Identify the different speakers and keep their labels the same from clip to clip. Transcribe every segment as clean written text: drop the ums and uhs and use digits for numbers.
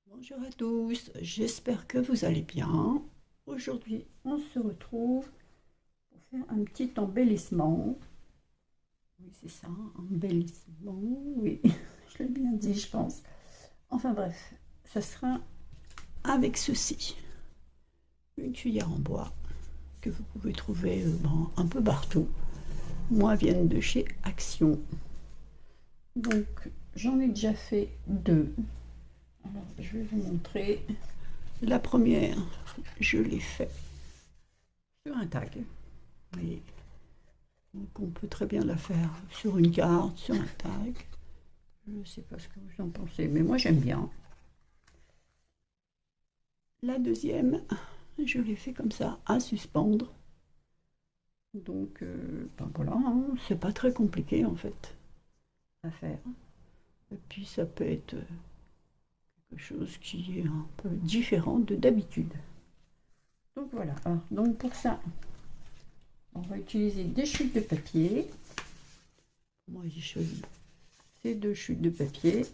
Speaker 1: Bonjour à tous, j'espère que vous allez bien. Aujourd'hui, on se retrouve pour faire un petit embellissement. Oui, c'est ça, embellissement, oui, je l'ai bien dit, je pense. Enfin bref, ça sera avec ceci. Une cuillère en bois que vous pouvez trouver un peu partout. Moi, viennent de chez Action. Donc, j'en ai déjà fait deux. Alors, je vais vous montrer. La première, je l'ai fait sur un tag. Oui. Donc on peut très bien la faire sur une carte, sur un tag. Je ne sais pas ce que vous en pensez, mais moi j'aime bien. La deuxième, je l'ai fait comme ça, à suspendre. Donc ben voilà, hein, c'est pas très compliqué en fait à faire. Et puis ça peut être quelque chose qui est un peu différent de d'habitude. Donc voilà, alors, donc pour ça, on va utiliser des chutes de papier. Moi j'ai choisi ces deux chutes de papier.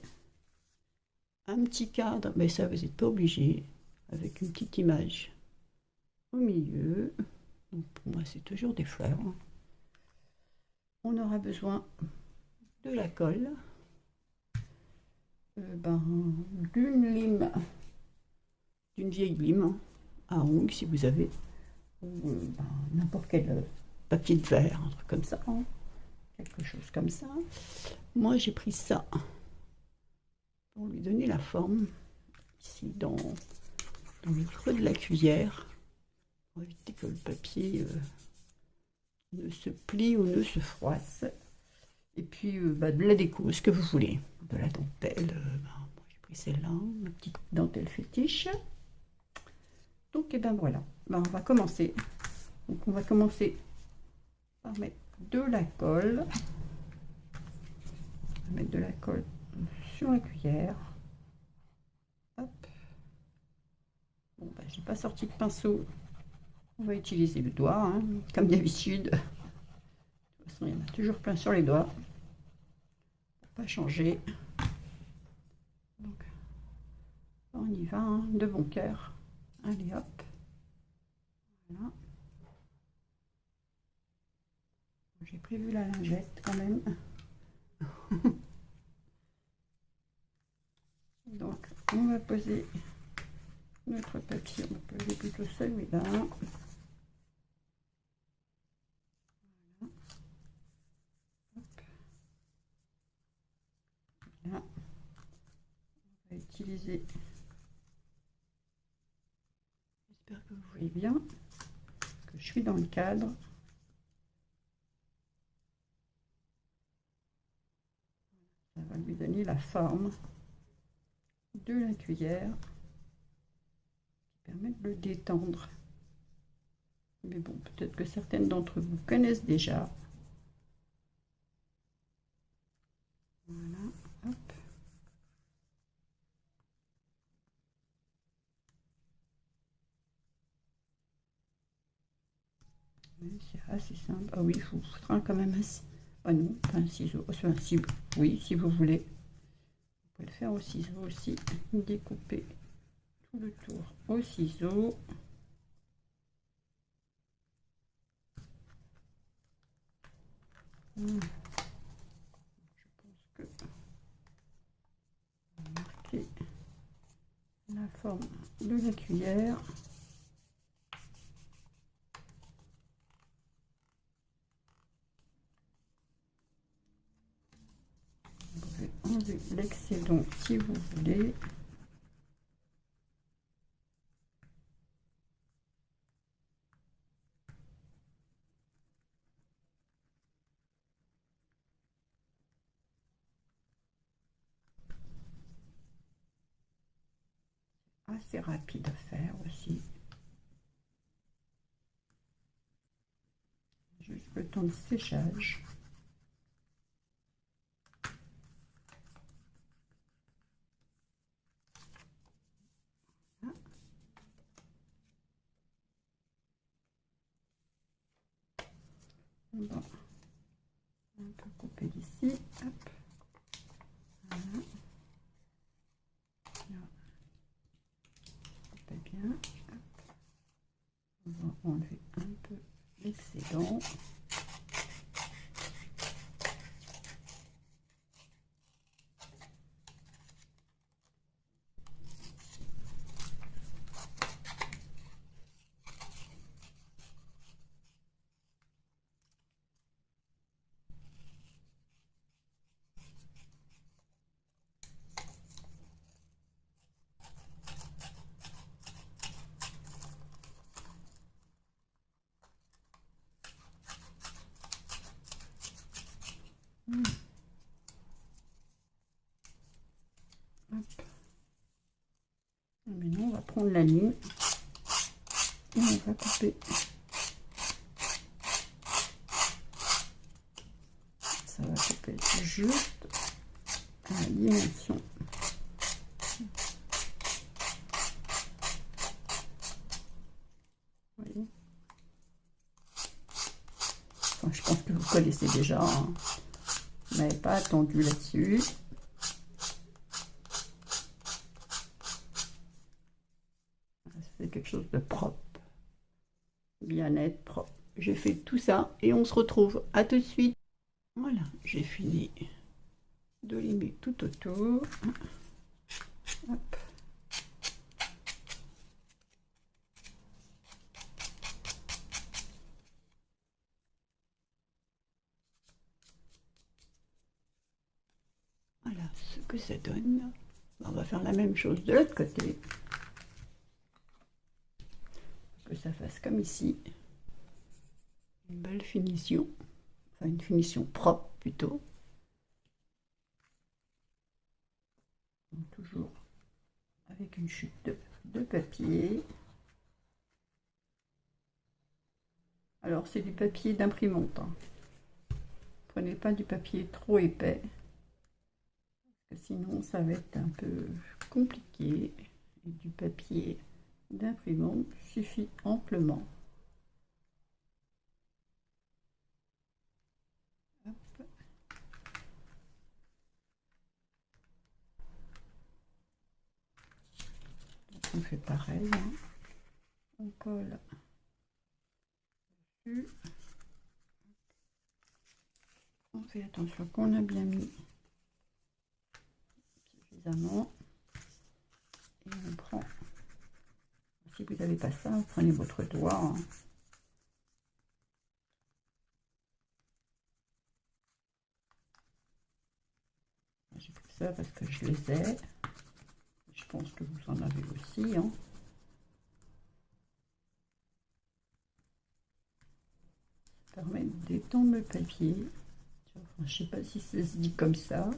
Speaker 1: Un petit cadre, mais ça vous n'êtes pas obligé, avec une petite image au milieu. Donc pour moi c'est toujours des fleurs. On aura besoin de la colle, d'une lime, d'une vieille lime à ongles si vous avez, ou n'importe quel papier de verre, un truc comme ça, hein, quelque chose comme ça. Moi j'ai pris ça pour lui donner la forme, ici dans le creux de la cuillère, pour éviter que le papier ne se plie ou ne se froisse. Et puis de la déco, ce que vous voulez. De la dentelle, moi j'ai pris celle-là, ma petite dentelle fétiche. Donc et ben voilà, on va commencer. Donc on va commencer par mettre de la colle. On va mettre de la colle sur la cuillère. Hop. Bon j'ai pas sorti de pinceau. On va utiliser le doigt, hein, comme d'habitude. De toute façon, il y en a toujours plein sur les doigts. Pour pas changer. Donc on y va, hein, de bon cœur. Allez hop. Voilà. J'ai prévu la lingette quand même. Donc on va poser notre papier, on va poser plutôt celui-là. Voilà. Là, on va utiliser, j'espère que vous voyez bien, que je suis dans le cadre. Ça va lui donner la forme de la cuillère qui permet de le détendre. Mais bon, peut-être que certaines d'entre vous connaissent déjà. Voilà, hop. C'est assez simple. Ah oui, il faut foutre quand même assez. Ah non, pas un ciseau. Enfin, si, oui, si vous voulez. Vous pouvez le faire au ciseau aussi. Découper tout le tour au ciseau. Je pense que on va marquer la forme de la cuillère. Vous pouvez enlever l'excédent si vous voulez. Assez rapide à faire aussi. Juste le temps de séchage. On va un peu couper ici. Hop. Voilà. Là. dedans. Hop. Maintenant, on va prendre la ligne et on va couper. Ça va couper juste à la dimension. Vous voyez, enfin, je pense que vous connaissez déjà, hein. Vous n'avez pas attendu là-dessus. C'est quelque chose de propre, bien net, propre. J'ai fait tout ça et on se retrouve à tout de suite. Voilà, j'ai fini de limer tout autour. Hop. Voilà ce que ça donne. On va faire la même chose de l'autre côté. Que ça fasse comme ici. Une belle finition. Enfin, une finition propre plutôt. Donc, toujours avec une chute de papier. Alors, c'est du papier d'imprimante, hein. Prenez pas du papier trop épais. Sinon ça va être un peu compliqué. Et du papier d'imprimante suffit amplement. Hop. Donc on fait pareil, hein. On colle dessus. On fait attention qu'on a bien mis suffisamment. Et on prend, si vous n'avez pas ça, vous prenez votre doigt, hein. J'ai pris ça parce que je les ai. Je pense que vous en avez aussi, hein. Ça permet d'étendre le papier. Enfin, je ne sais pas si ça se dit comme ça.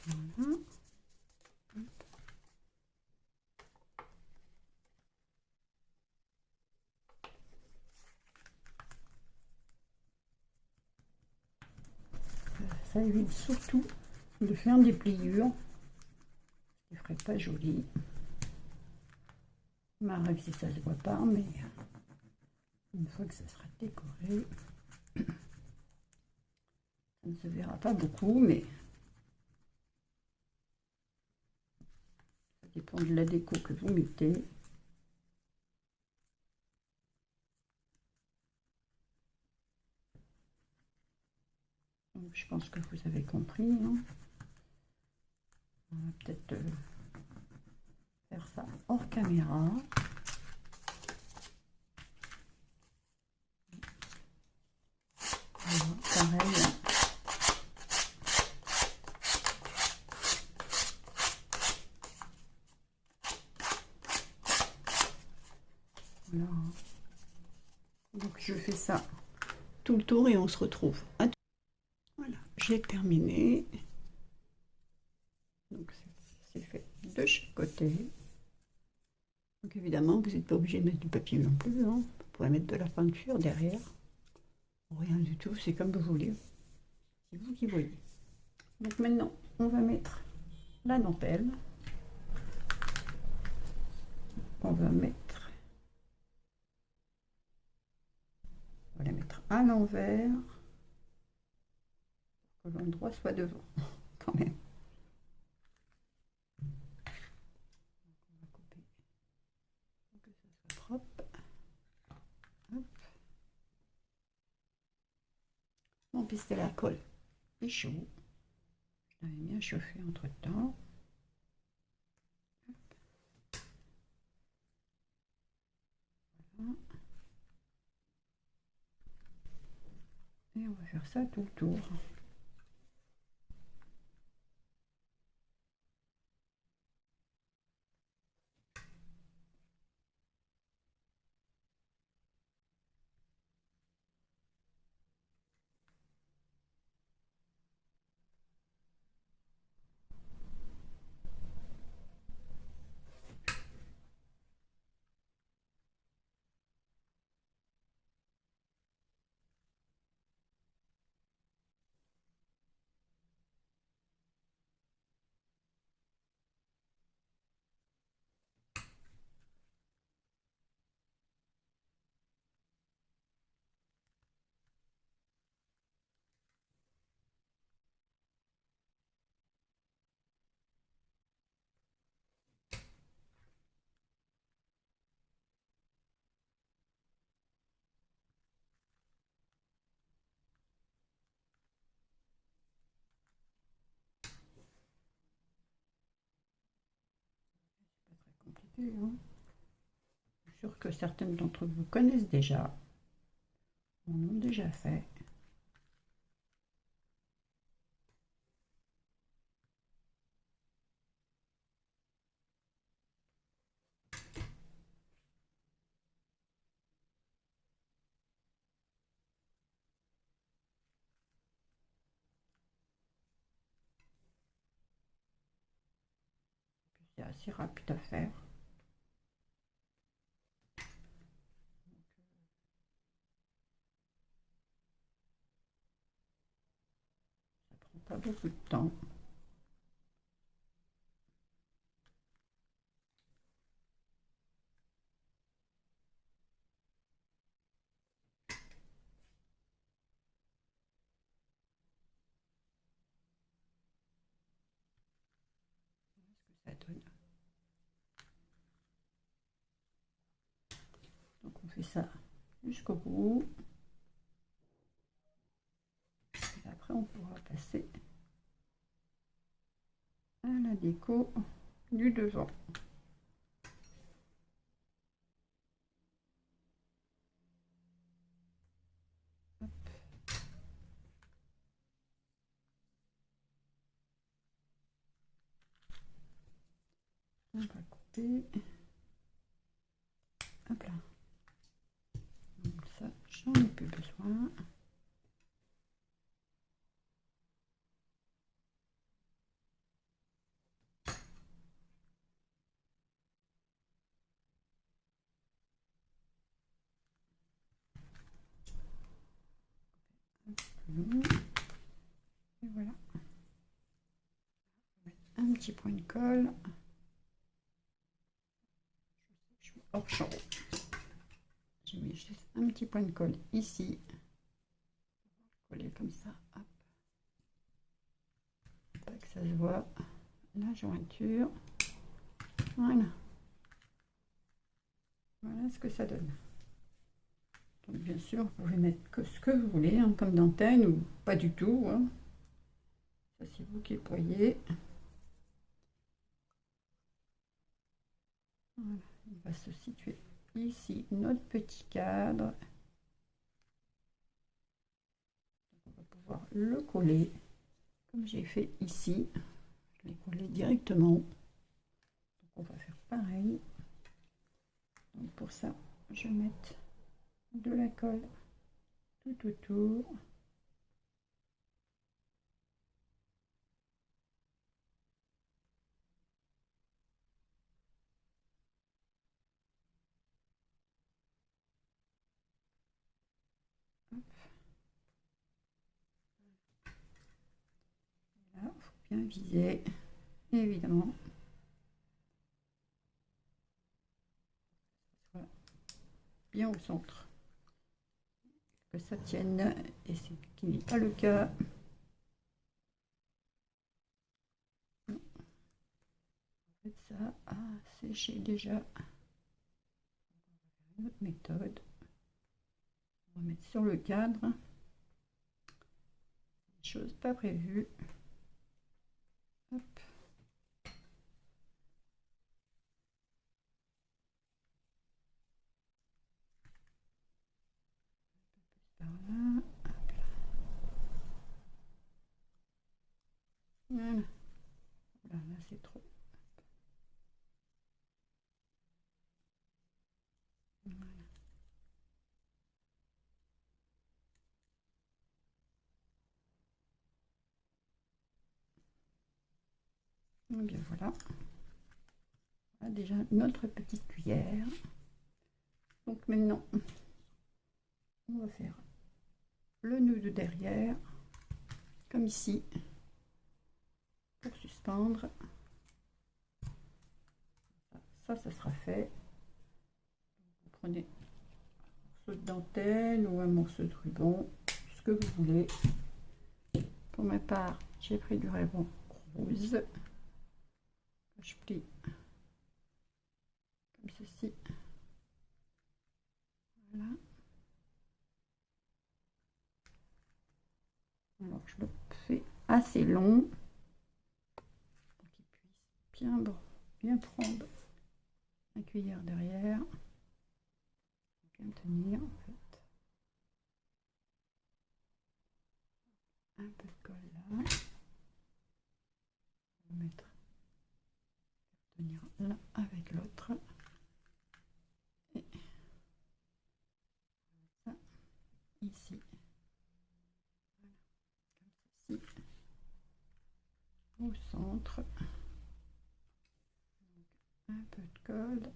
Speaker 1: Voilà. Ça évite surtout de faire des pliures, ce qui ne ferait pas joli. Il m'arrive si ça ne se voit pas, mais une fois que ça sera décoré, ça ne se verra pas beaucoup, mais ça dépend de la déco que vous mettez. Donc, je pense que vous avez compris, hein. On va peut-être faire ça hors caméra. Voilà, pareil. Voilà. Donc je fais ça tout le tour et on se retrouve. Voilà, j'ai terminé. Donc c'est fait de chaque côté. Donc évidemment, vous n'êtes pas obligé de mettre du papier non plus, hein. Vous pouvez mettre de la peinture derrière. Rien du tout, c'est comme vous voulez. C'est vous qui voyez. Donc maintenant, on va mettre la dentelle. On va la mettre à l'envers pour que l'endroit soit devant quand même. On va couper pour que ça soit propre. Hop. Mon pistolet à colle est chaud. Je l'avais bien chauffé entre temps. Voilà. Et on va faire ça tout le tour. Compliqué, hein. Je suis sûre que certaines d'entre vous connaissent déjà, en ont déjà fait. C'est assez rapide à faire. Ça prend pas beaucoup de temps. Ça donne. Donc on fait ça jusqu'au bout. Et après on pourra passer à la déco du devant. Hop. On va couper. Hop là. Donc ça, j'en ai plus besoin. Et voilà. Un petit point de colle. Je suis hors champ. Je mets juste un petit point de colle ici. Coller comme ça. Hop. Pas que ça se voit. La jointure. Voilà. Voilà ce que ça donne. Donc bien sûr, vous pouvez mettre que ce que vous voulez, hein, comme dentelle ou pas du tout. Hein. Ça c'est vous qui voyez. Voilà. Il va se situer ici notre petit cadre. Donc, on va pouvoir le coller comme j'ai fait ici. Je l'ai collé directement. Donc on va faire pareil. Donc pour ça, je vais mettre de la colle tout autour. Là, il faut bien viser. évidemment. Bien au centre. Que ça tienne, et ce qui n'est pas le cas. Non. En fait, ça a séché déjà. Une autre méthode. On va mettre sur le cadre. Des choses pas prévues. Hop. Par là. Hop là. Voilà. Là, là c'est trop. Voilà. Et bien voilà. Voilà déjà notre petite cuillère. Donc maintenant, on va faire le nœud de derrière, comme ici, pour suspendre. Ça sera fait. Vous prenez un morceau de dentelle ou un morceau de ruban, ce que vous voulez. Pour ma part, j'ai pris du ruban rose. Je plie comme ceci. Voilà. Alors je le fais assez long pour qu'il puisse bien prendre la cuillère derrière, bien tenir en fait. Un peu de colle là. On va mettre tenir l'un avec l'autre. Et ça ici. Voilà, comme ceci. Au centre. Donc, un peu de colle.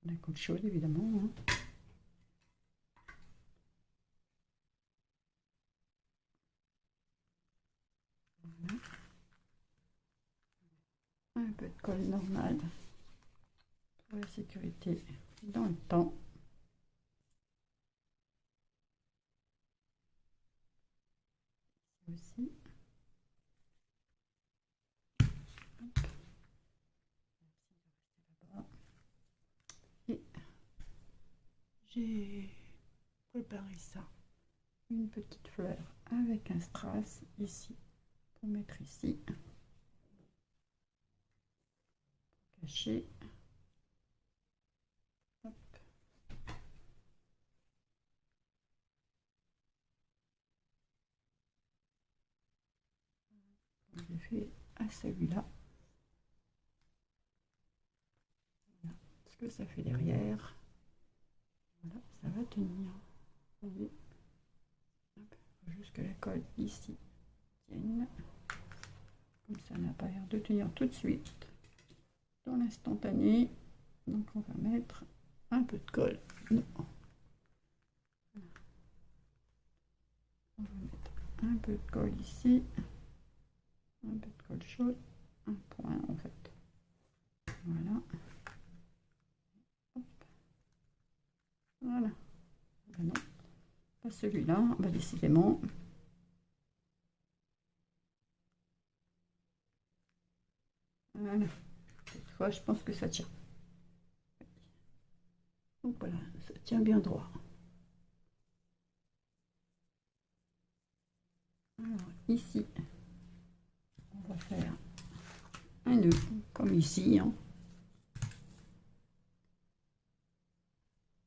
Speaker 1: La colle chaude évidemment. Hein. Voilà. Un peu de colle normale pour la sécurité dans le temps. Aussi. Hop. Et j'ai préparé ça. Une petite fleur avec un strass ici pour mettre ici. Pour cacher. Hop. J'ai fait à celui-là. Voilà ce que ça fait derrière. Voilà, ça va tenir. Vous voyez, juste que la colle ici tienne. Comme ça n'a pas l'air de tenir tout de suite dans l'instantané. Donc on va mettre un peu de colle. Non. On va mettre un peu de colle ici. Un peu de colle chaude. Un point en fait. Voilà. Hop. Voilà. Ben non, pas celui-là. Bah, décidément. Voilà. Cette fois, je pense que ça tient. Donc voilà, ça tient bien droit. Alors ici, on va faire un nœud, comme ici. Hein.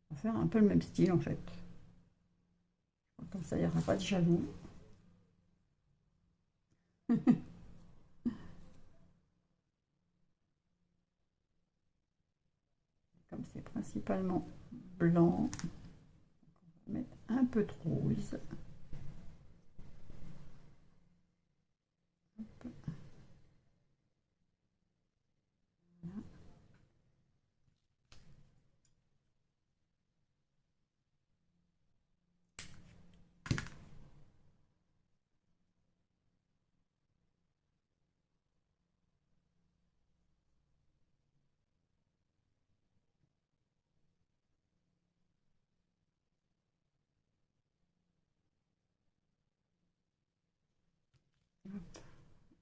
Speaker 1: On va faire un peu le même style en fait. Comme ça, il n'y aura pas de jaloux. Comme c'est principalement blanc, on va mettre un peu de rose. Hop. Voilà.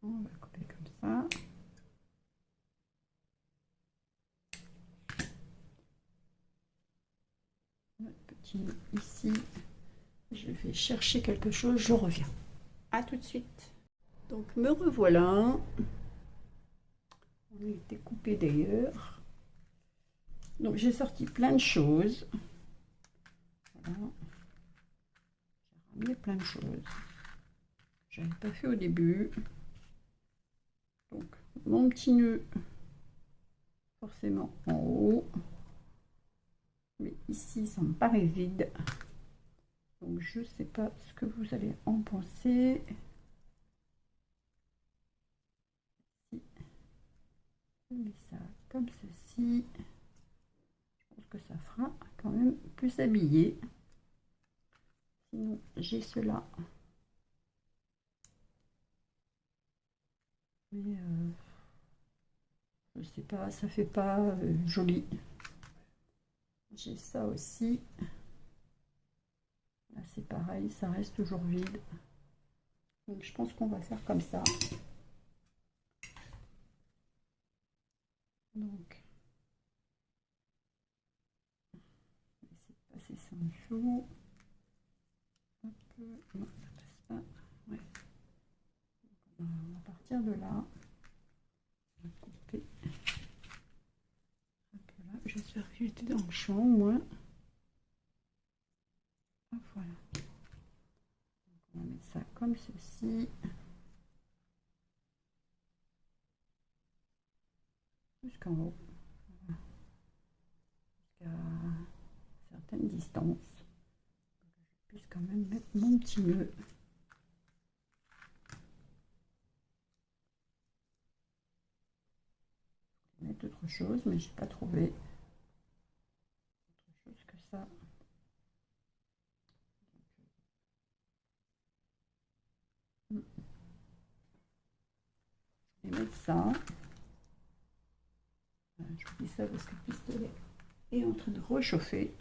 Speaker 1: On va couper comme ça. Notre petit nœud ici. Je vais chercher quelque chose, je reviens. À tout de suite. Donc me revoilà. On a été coupé d'ailleurs. Donc j'ai sorti plein de choses. Voilà. J'ai ramené plein de choses. Je n'avais pas fait au début. Donc mon petit nœud forcément en haut. Mais ici ça me paraît vide. Donc je ne sais pas ce que vous allez en penser. Je mets ça comme ceci. Je pense que ça fera quand même plus habillé. Sinon j'ai cela. Mais je sais pas, ça fait pas joli. J'ai ça aussi. Là c'est pareil, ça reste toujours vide. Donc je pense qu'on va faire comme ça. Donc on va essayer de passer ça en dessous. Hop, non, ça passe pas. Ouais. On va partir de là. On va couper. Hop là. J'espère que j'étais dans le champ au moins. Hop, voilà. Donc, on va mettre ça comme ceci. Jusqu'en haut. Voilà. Jusqu'à certaines distances. Je puisse quand même mettre mon petit nœud. Mettre autre chose, mais je n'ai pas trouvé autre chose que ça. Je vais mettre ça. Je vous dis ça parce que le pistolet est en train de réchauffer.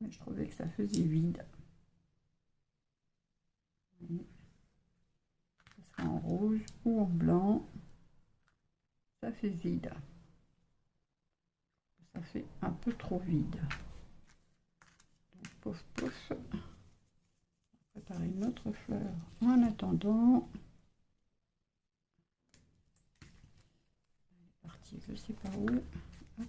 Speaker 1: Mais je trouvais que ça faisait vide. Ça sera en rouge ou en blanc. Ça fait vide. Ça fait un peu trop vide. Donc, pouf, pouf. On va préparer une autre fleur en attendant. Elle est partie, je ne sais pas où. Hop.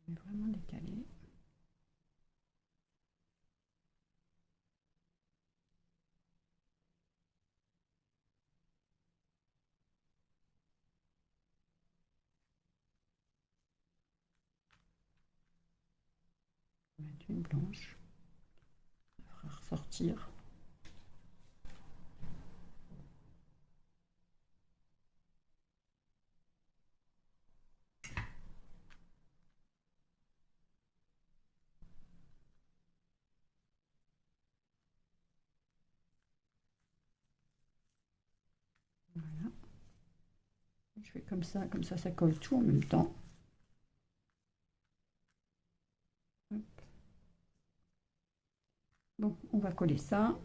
Speaker 1: On est vraiment décalé. On va mettre une blanche. Ça fera ressortir. Voilà. Je fais comme ça colle tout en même temps. Hop. Donc on va coller ça.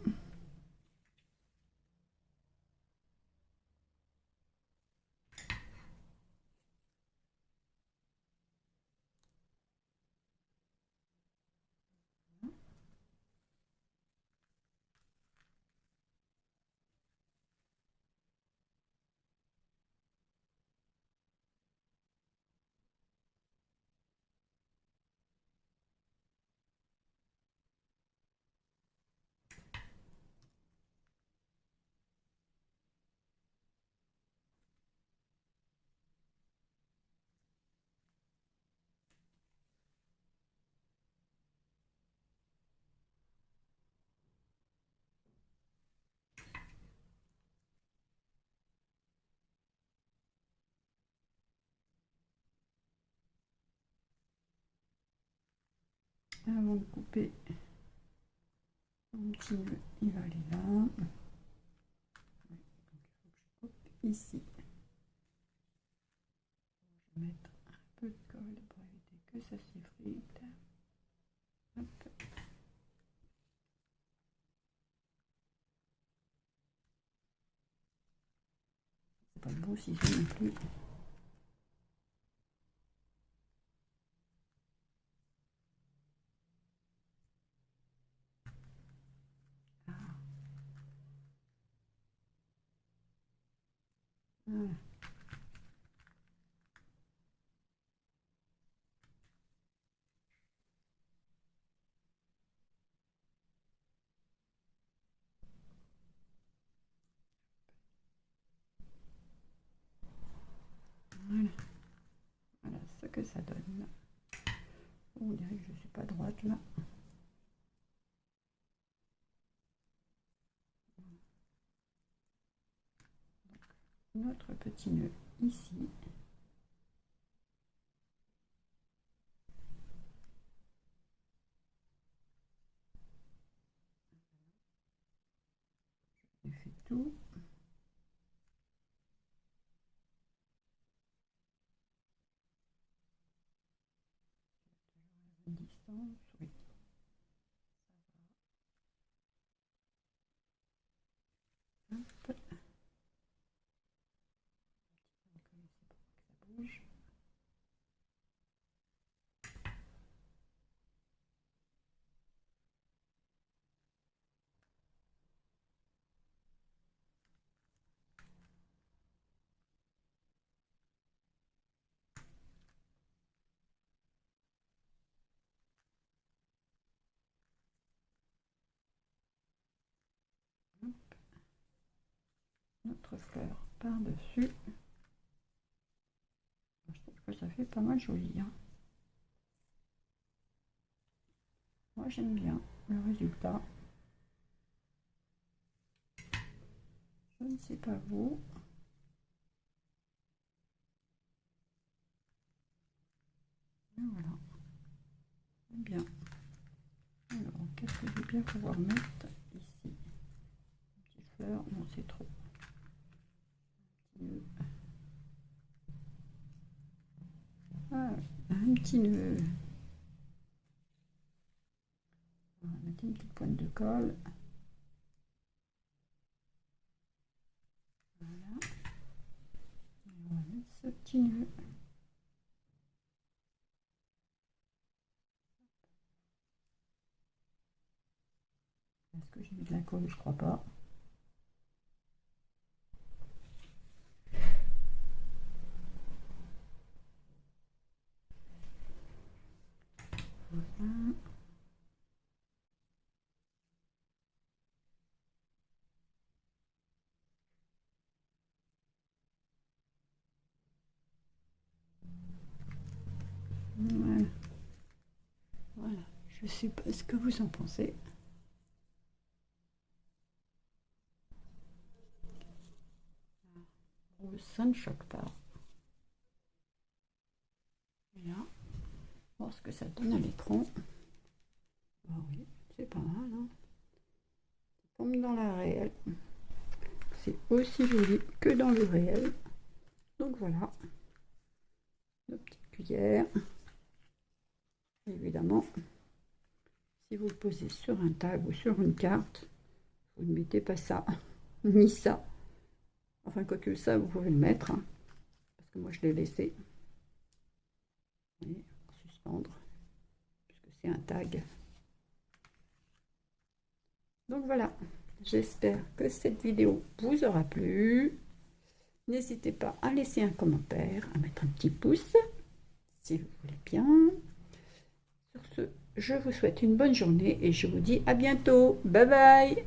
Speaker 1: Avant de couper, mon petit nœud, il va aller là. Donc, il faut que je coupe ici. Je vais mettre un peu de colle pour éviter que ça s'effrite. Hop. C'est pas le bon ciseau non plus. Voilà. Voilà. Voilà ce que ça donne. On dirait que je ne suis pas droite là. Donc, notre petit nœud ici. Je fais tout. Distance, oui. Hop. Ça bouge. Hop. Notre fleur par-dessus. Je trouve que ça fait pas mal joli. Hein. Moi j'aime bien le résultat. Je ne sais pas vous. Et voilà. Bien. Alors, qu'est-ce que je vais bien pouvoir mettre ici? Une petite fleur. Non, c'est trop. Ah, un petit nœud. On va mettre une petite pointe de colle. Voilà. Et on va mettre ce petit nœud. Est-ce que j'ai mis de la colle? Je crois pas. Voilà. Voilà. Voilà. Je sais pas ce que vous en pensez. Ça ne choque pas. Et là, voir ce que ça donne à l'écran. Ah oui, c'est pas mal. Hein, comme dans la réelle. C'est aussi joli que dans le réel. Donc voilà, nos petites cuillères. Évidemment, si vous le posez sur un tag ou sur une carte, vous ne mettez pas ça, ni ça. Enfin, quoique ça, vous pouvez le mettre, hein, parce que moi, je l'ai laissé. Et suspendre, puisque c'est un tag. Donc voilà, j'espère que cette vidéo vous aura plu. N'hésitez pas à laisser un commentaire, à mettre un petit pouce, si vous voulez bien. Sur ce, je vous souhaite une bonne journée et je vous dis à bientôt. Bye bye!